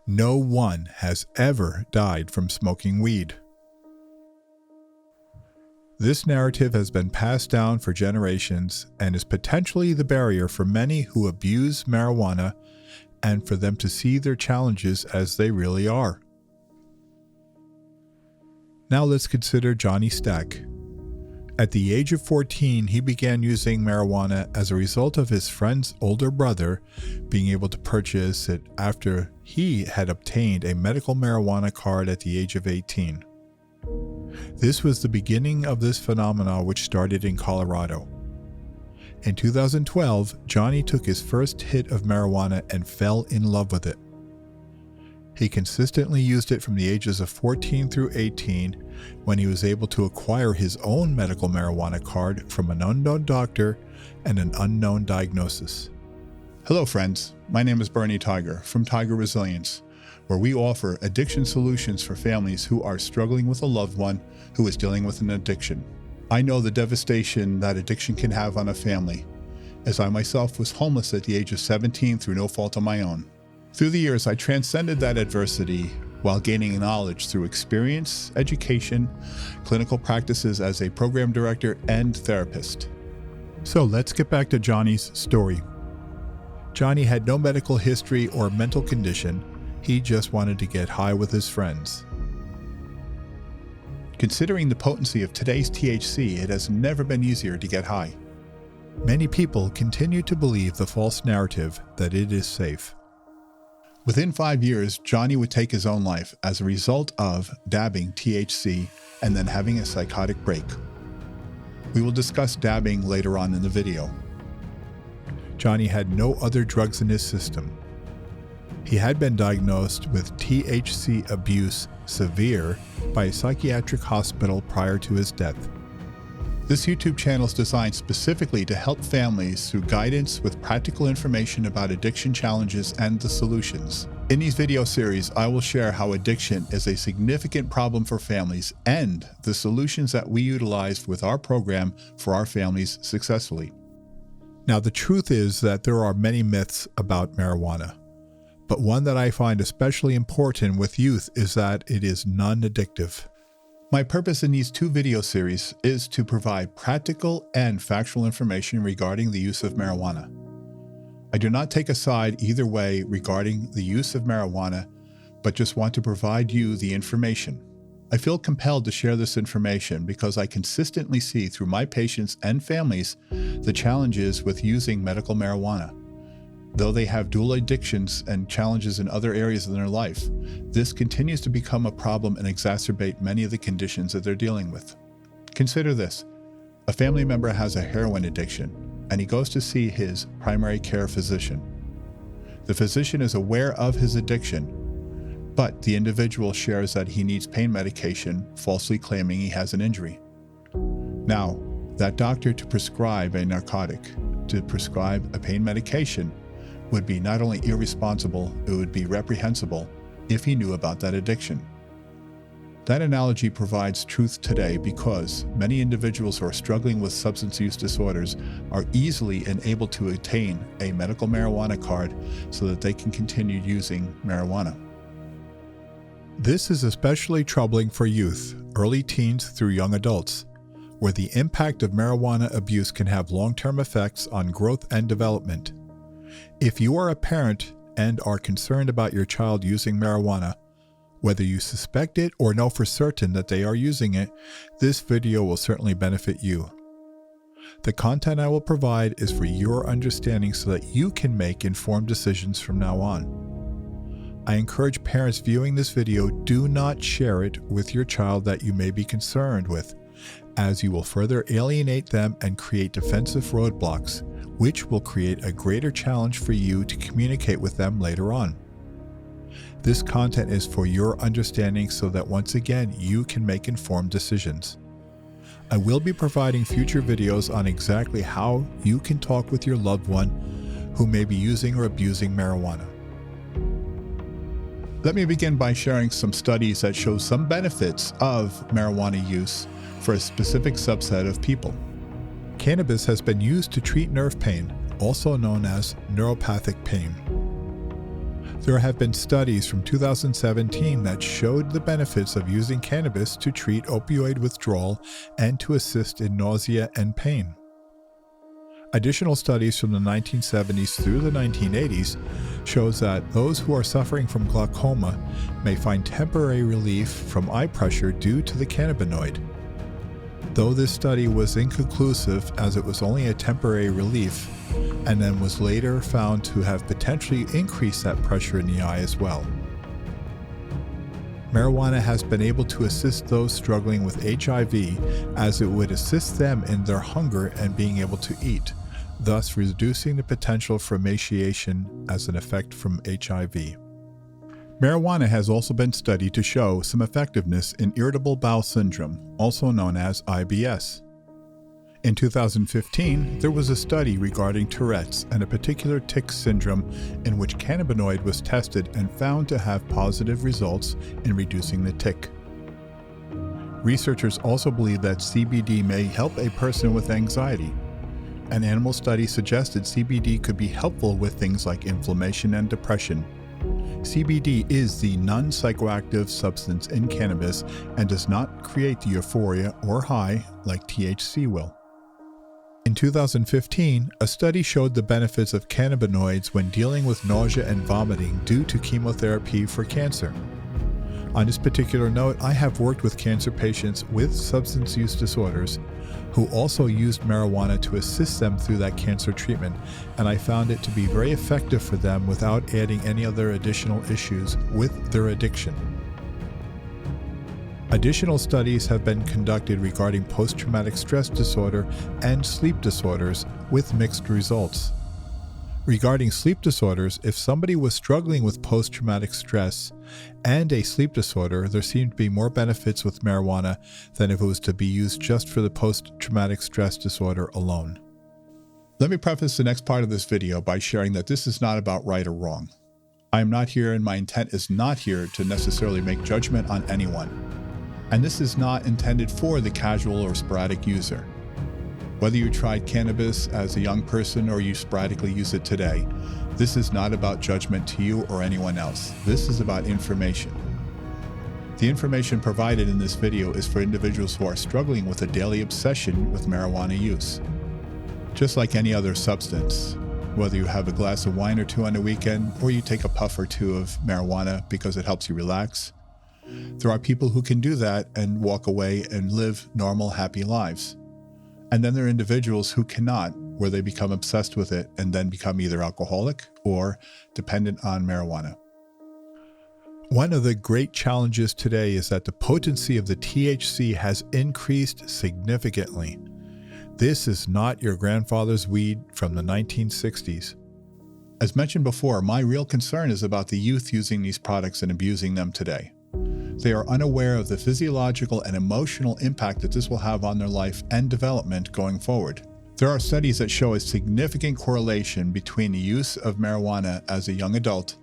No one has ever died from smoking weed. This narrative has been passed down for generations and is potentially the barrier for many who abuse marijuana and for them to see their challenges as they really are. Now let's consider Johnny Stack. At the age of 14, he began using marijuana as a result of his friend's older brother being able to purchase it after he had obtained a medical marijuana card at the age of 18. This was the beginning of this phenomenon, which started in Colorado. In 2012, Johnny took his first hit of marijuana and fell in love with it. He consistently used it from the ages of 14 through 18, when he was able to acquire his own medical marijuana card from an unknown doctor and an unknown diagnosis. Hello friends, my name is Bernie Tiger from Tiger Resilience, where we offer addiction solutions for families who are struggling with a loved one who is dealing with an addiction. I know the devastation that addiction can have on a family, as I myself was homeless at the age of 17 through no fault of my own. Through the years, I transcended that adversity while gaining knowledge through experience, education, clinical practices as a program director and therapist. So let's get back to Johnny's story. Johnny had no medical history or mental condition. He just wanted to get high with his friends. Considering the potency of today's THC, it has never been easier to get high. Many people continue to believe the false narrative that it is safe. Within 5 years, Johnny would take his own life as a result of dabbing THC and then having a psychotic break. We will discuss dabbing later on in the video. Johnny had no other drugs in his system. He had been diagnosed with THC abuse severe by a psychiatric hospital prior to his death. This YouTube channel is designed specifically to help families through guidance with practical information about addiction challenges and the solutions. In these video series, I will share how addiction is a significant problem for families and the solutions that we utilize with our program for our families successfully. Now, the truth is that there are many myths about marijuana, but one that I find especially important with youth is that it is non-addictive. My purpose in these 2 video series is to provide practical and factual information regarding the use of marijuana. I do not take a side either way regarding the use of marijuana, but just want to provide you the information. I feel compelled to share this information because I consistently see through my patients and families the challenges with using medical marijuana. Though they have dual addictions and challenges in other areas of their life, this continues to become a problem and exacerbate many of the conditions that they're dealing with. Consider this. A family member has a heroin addiction, and he goes to see his primary care physician. The physician is aware of his addiction, but the individual shares that he needs pain medication, falsely claiming he has an injury. Now, that doctor to prescribe a narcotic, to prescribe a pain medication, would be not only irresponsible, it would be reprehensible if he knew about that addiction. That analogy provides truth today because many individuals who are struggling with substance use disorders are easily and able to attain a medical marijuana card so that they can continue using marijuana. This is especially troubling for youth, early teens through young adults, where the impact of marijuana abuse can have long-term effects on growth and development. If you are a parent and are concerned about your child using marijuana, whether you suspect it or know for certain that they are using it, this video will certainly benefit you. The content I will provide is for your understanding so that you can make informed decisions from now on. I encourage parents viewing this video, do not share it with your child that you may be concerned with, as you will further alienate them and create defensive roadblocks, which will create a greater challenge for you to communicate with them later on. This content is for your understanding so that once again, you can make informed decisions. I will be providing future videos on exactly how you can talk with your loved one who may be using or abusing marijuana. Let me begin by sharing some studies that show some benefits of marijuana use for a specific subset of people. Cannabis has been used to treat nerve pain, also known as neuropathic pain. There have been studies from 2017 that showed the benefits of using cannabis to treat opioid withdrawal and to assist in nausea and pain. Additional studies from the 1970s through the 1980s shows that those who are suffering from glaucoma may find temporary relief from eye pressure due to the cannabinoid. Though this study was inconclusive as it was only a temporary relief, and then was later found to have potentially increased that pressure in the eye as well. Marijuana has been able to assist those struggling with HIV as it would assist them in their hunger and being able to eat, thus reducing the potential for emaciation as an effect from HIV. Marijuana has also been studied to show some effectiveness in irritable bowel syndrome, also known as IBS. In 2015, there was a study regarding Tourette's and a particular tic syndrome in which cannabinoid was tested and found to have positive results in reducing the tic. Researchers also believe that CBD may help a person with anxiety. An animal study suggested CBD could be helpful with things like inflammation and depression. CBD is the non-psychoactive substance in cannabis and does not create the euphoria or high like THC will. In 2015, a study showed the benefits of cannabinoids when dealing with nausea and vomiting due to chemotherapy for cancer. On this particular note, I have worked with cancer patients with substance use disorders who also used marijuana to assist them through that cancer treatment, and I found it to be very effective for them without adding any other additional issues with their addiction. Additional studies have been conducted regarding post-traumatic stress disorder and sleep disorders with mixed results. Regarding sleep disorders, if somebody was struggling with post-traumatic stress and a sleep disorder, there seemed to be more benefits with marijuana than if it was to be used just for the post-traumatic stress disorder alone. Let me preface the next part of this video by sharing that this is not about right or wrong. I am not here and my intent is not here to necessarily make judgment on anyone. And this is not intended for the casual or sporadic user. Whether you tried cannabis as a young person or you sporadically use it today, this is not about judgment to you or anyone else. This is about information. The information provided in this video is for individuals who are struggling with a daily obsession with marijuana use. Just like any other substance, whether you have a glass of wine or two on the weekend or you take a puff or two of marijuana because it helps you relax, there are people who can do that and walk away and live normal, happy lives. And then there are individuals who cannot, where they become obsessed with it and then become either alcoholic or dependent on marijuana. One of the great challenges today is that the potency of the THC has increased significantly. This is not your grandfather's weed from the 1960s. As mentioned before, my real concern is about the youth using these products and abusing them today. They are unaware of the physiological and emotional impact that this will have on their life and development going forward. There are studies that show a significant correlation between the use of marijuana as a young adult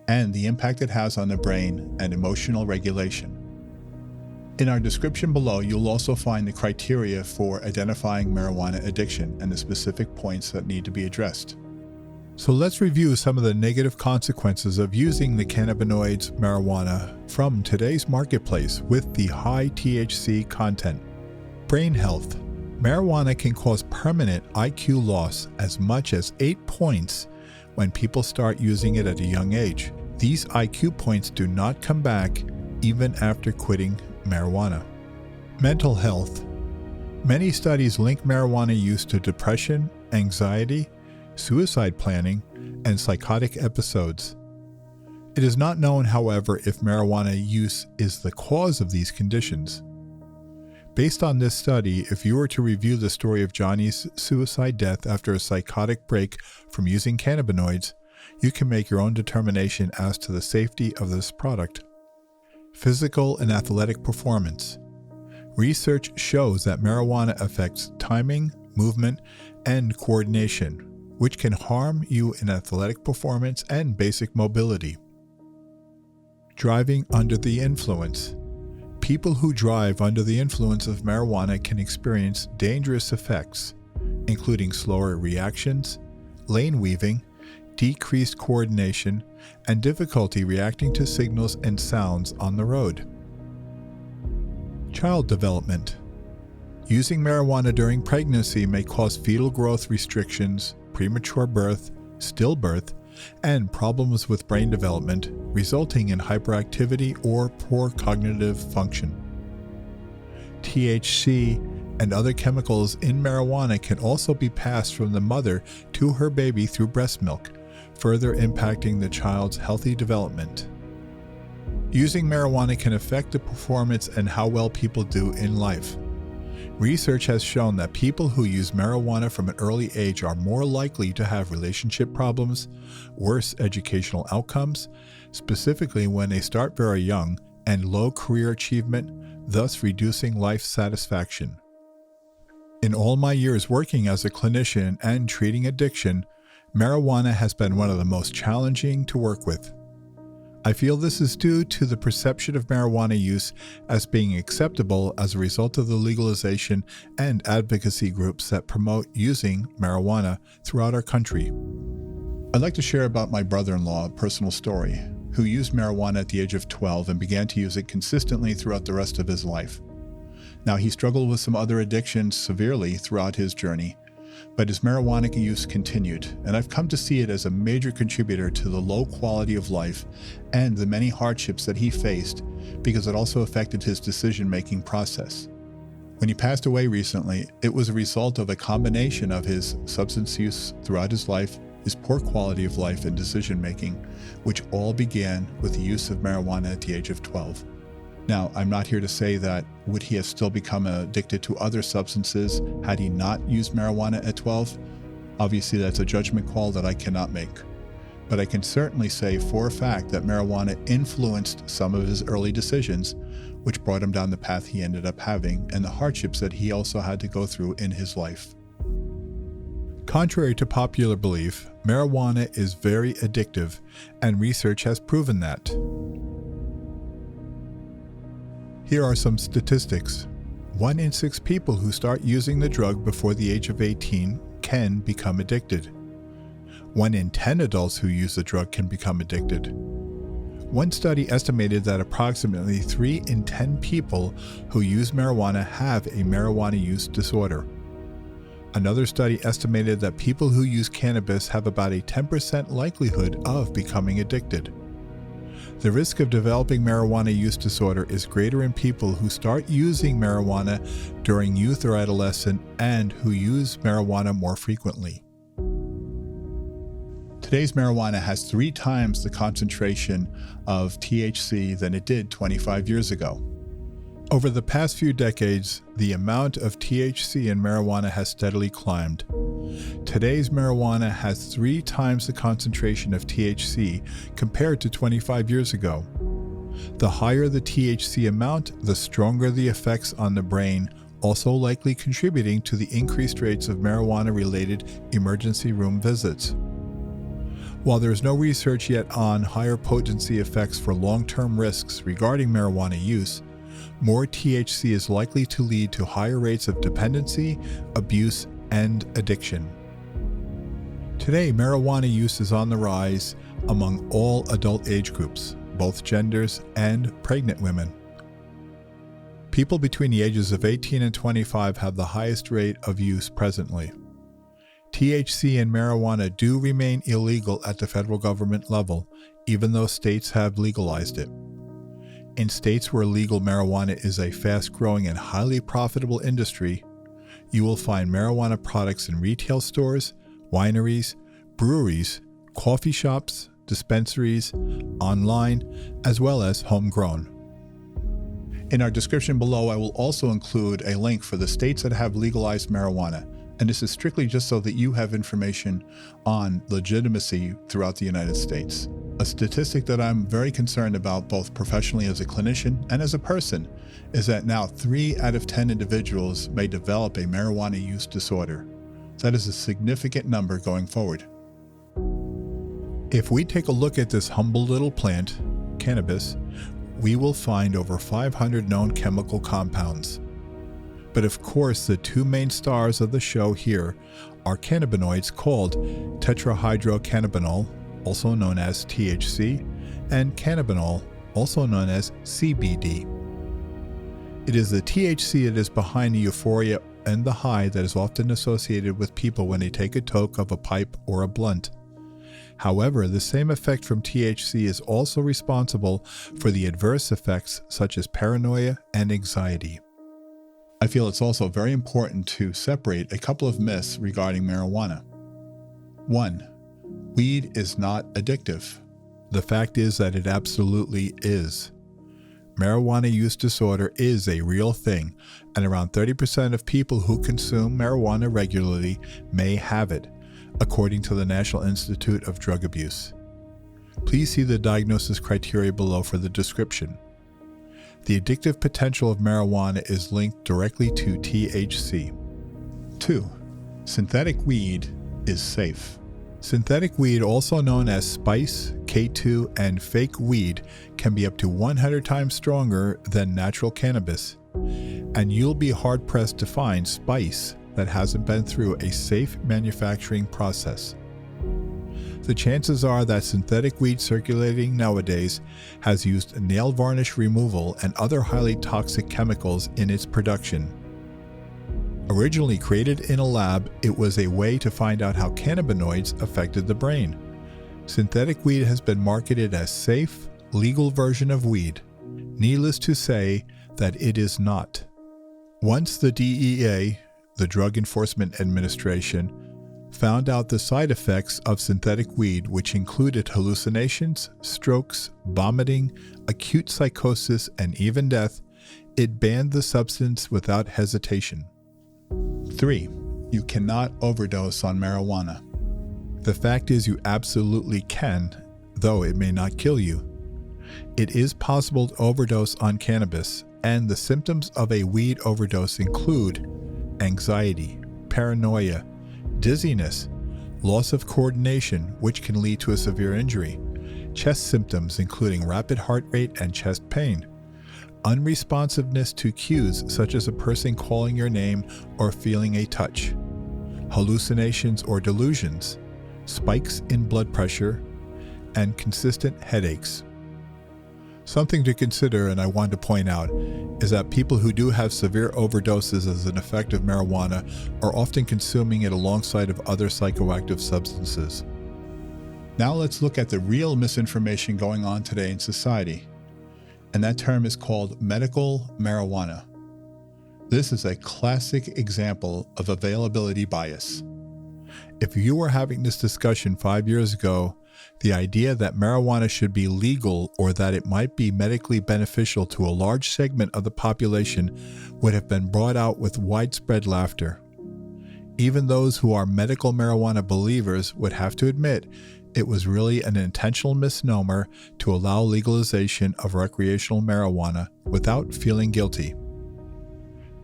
and the impact it has on the brain and emotional regulation. In our description below, you'll also find the criteria for identifying marijuana addiction and the specific points that need to be addressed. So let's review some of the negative consequences of using the cannabinoids marijuana from today's marketplace with the high THC content. Brain health. Marijuana can cause permanent IQ loss as much as 8 points when people start using it at a young age. These IQ points do not come back even after quitting marijuana. Mental health. Many studies link marijuana use to depression, anxiety, suicide planning, and psychotic episodes. It is not known, however, if marijuana use is the cause of these conditions. Based on this study, if you were to review the story of Johnny's suicide death after a psychotic break from using cannabinoids, you can make your own determination as to the safety of this product. Physical and athletic performance. Research shows that marijuana affects timing, movement, and coordination, which can harm you in athletic performance and basic mobility. Driving under the influence. People who drive under the influence of marijuana can experience dangerous effects, including slower reactions, lane weaving, decreased coordination, and difficulty reacting to signals and sounds on the road. Child development. Using marijuana during pregnancy may cause fetal growth restrictions, premature birth, stillbirth, and problems with brain development, resulting in hyperactivity or poor cognitive function. THC and other chemicals in marijuana can also be passed from the mother to her baby through breast milk, further impacting the child's healthy development. Using marijuana can affect the performance and how well people do in life. Research has shown that people who use marijuana from an early age are more likely to have relationship problems, worse educational outcomes, specifically when they start very young, and low career achievement, thus reducing life satisfaction. In all my years working as a clinician and treating addiction, marijuana has been one of the most challenging to work with. I feel this is due to the perception of marijuana use as being acceptable as a result of the legalization and advocacy groups that promote using marijuana throughout our country. I'd like to share about my brother-in-law, a personal story, who used marijuana at the age of 12 and began to use it consistently throughout the rest of his life. Now, he struggled with some other addictions severely throughout his journey, but his marijuana use continued, and I've come to see it as a major contributor to the low quality of life and the many hardships that he faced, because it also affected his decision-making process. When he passed away recently, it was a result of a combination of his substance use throughout his life, his poor quality of life and decision-making, which all began with the use of marijuana at the age of 12. Now, I'm not here to say that would he have still become addicted to other substances had he not used marijuana at 12? Obviously, that's a judgment call that I cannot make. But I can certainly say for a fact that marijuana influenced some of his early decisions, which brought him down the path he ended up having and the hardships that he also had to go through in his life. Contrary to popular belief, marijuana is very addictive, and research has proven that. Here are some statistics. 1 in 6 people who start using the drug before the age of 18 can become addicted. 1 in 10 adults who use the drug can become addicted. One study estimated that approximately 3 in 10 people who use marijuana have a marijuana use disorder. Another study estimated that people who use cannabis have about a 10% likelihood of becoming addicted. The risk of developing marijuana use disorder is greater in people who start using marijuana during youth or adolescence and who use marijuana more frequently. Today's marijuana has 3 times the concentration of THC than it did 25 years ago. Over the past few decades, the amount of THC in marijuana has steadily climbed. Today's marijuana has 3 times the concentration of THC compared to 25 years ago. The higher the THC amount, the stronger the effects on the brain, also likely contributing to the increased rates of marijuana-related emergency room visits. While there is no research yet on higher potency effects for long-term risks regarding marijuana use, more THC is likely to lead to higher rates of dependency, abuse, and addiction. Today, marijuana use is on the rise among all adult age groups, both genders and pregnant women. People between the ages of 18 and 25 have the highest rate of use presently. THC and marijuana do remain illegal at the federal government level, even though states have legalized it. In states where legal marijuana is a fast-growing and highly profitable industry, you will find marijuana products in retail stores, wineries, breweries, coffee shops, dispensaries, online, as well as homegrown. In our description below, I will also include a link for the states that have legalized marijuana, and this is strictly just so that you have information on legitimacy throughout the United States. A statistic that I'm very concerned about, both professionally as a clinician and as a person, is that now 3 out of 10 individuals may develop a marijuana use disorder. That is a significant number going forward. If we take a look at this humble little plant, cannabis, we will find over 500 known chemical compounds. But of course, the 2 main stars of the show here are cannabinoids called tetrahydrocannabinol, also known as THC, and cannabinol, also known as CBD. It is the THC that is behind the euphoria and the high that is often associated with people when they take a toke of a pipe or a blunt. However, the same effect from THC is also responsible for the adverse effects such as paranoia and anxiety. I feel it's also very important to separate a couple of myths regarding marijuana. 1. Weed is not addictive. The fact is that it absolutely is. Marijuana use disorder is a real thing, and around 30% of people who consume marijuana regularly may have it, according to the National Institute of Drug Abuse. Please see the diagnosis criteria below for the description. The addictive potential of marijuana is linked directly to THC. 2. Synthetic weed is safe. Synthetic weed, also known as spice, K2, and fake weed, can be up to 100 times stronger than natural cannabis, and you'll be hard-pressed to find spice that hasn't been through a safe manufacturing process. The chances are that synthetic weed circulating nowadays has used nail varnish removal and other highly toxic chemicals in its production. Originally created in a lab, it was a way to find out how cannabinoids affected the brain. Synthetic weed has been marketed as safe, legal version of weed. Needless to say that it is not. Once the DEA, the Drug Enforcement Administration, found out the side effects of synthetic weed, which included hallucinations, strokes, vomiting, acute psychosis, and even death, it banned the substance without hesitation. 3. You cannot overdose on marijuana. The fact is you absolutely can, though it may not kill you. It is possible to overdose on cannabis, and the symptoms of a weed overdose include anxiety, paranoia, dizziness, loss of coordination, which can lead to a severe injury, chest symptoms including rapid heart rate and chest pain, unresponsiveness to cues such as a person calling your name or feeling a touch, hallucinations or delusions, spikes in blood pressure, and consistent headaches. Something to consider, and I want to point out, is that people who do have severe overdoses as an effect of marijuana are often consuming it alongside of other psychoactive substances. Now let's look at the real misinformation going on today in society, and that term is called medical marijuana. This is a classic example of availability bias. If you were having this discussion 5 years ago, the idea that marijuana should be legal or that it might be medically beneficial to a large segment of the population would have been brought out with widespread laughter. Even those who are medical marijuana believers would have to admit it was really an intentional misnomer to allow legalization of recreational marijuana without feeling guilty.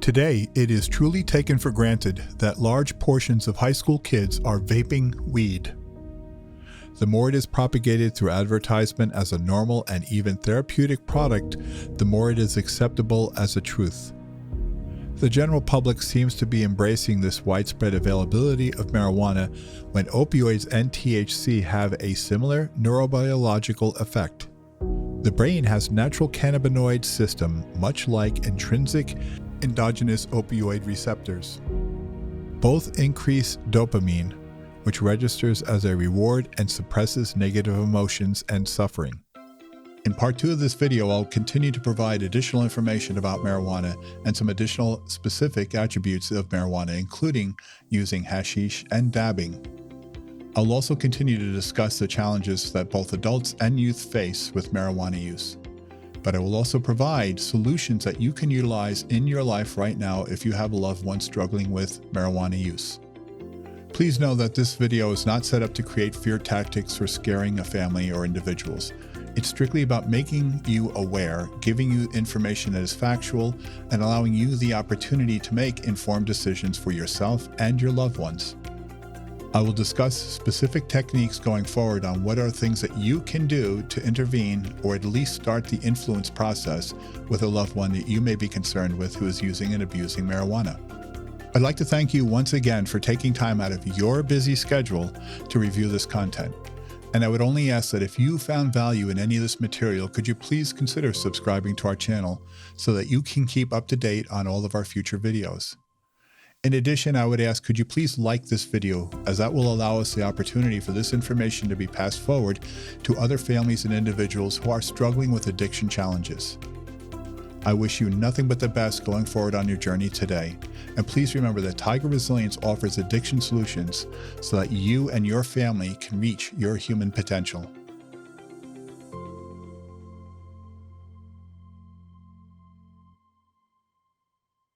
Today, it is truly taken for granted that large portions of high school kids are vaping weed. The more it is propagated through advertisement as a normal and even therapeutic product, the more it is acceptable as a truth. The general public seems to be embracing this widespread availability of marijuana when opioids and THC have a similar neurobiological effect. The brain has natural cannabinoid system, much like intrinsic endogenous opioid receptors. Both increase dopamine, which registers as a reward and suppresses negative emotions and suffering. In part 2 of this video, I'll continue to provide additional information about marijuana and some additional specific attributes of marijuana, including using hashish and dabbing. I'll also continue to discuss the challenges that both adults and youth face with marijuana use. But I will also provide solutions that you can utilize in your life right now if you have a loved one struggling with marijuana use. Please know that this video is not set up to create fear tactics or scaring a family or individuals. It's strictly about making you aware, giving you information that is factual, and allowing you the opportunity to make informed decisions for yourself and your loved ones. I will discuss specific techniques going forward on what are things that you can do to intervene or at least start the influence process with a loved one that you may be concerned with who is using and abusing marijuana. I'd like to thank you once again for taking time out of your busy schedule to review this content. And I would only ask that if you found value in any of this material, could you please consider subscribing to our channel so that you can keep up to date on all of our future videos. In addition, I would ask, could you please like this video, as that will allow us the opportunity for this information to be passed forward to other families and individuals who are struggling with addiction challenges. I wish you nothing but the best going forward on your journey today. And please remember that Tiger Resilience offers addiction solutions so that you and your family can reach your human potential.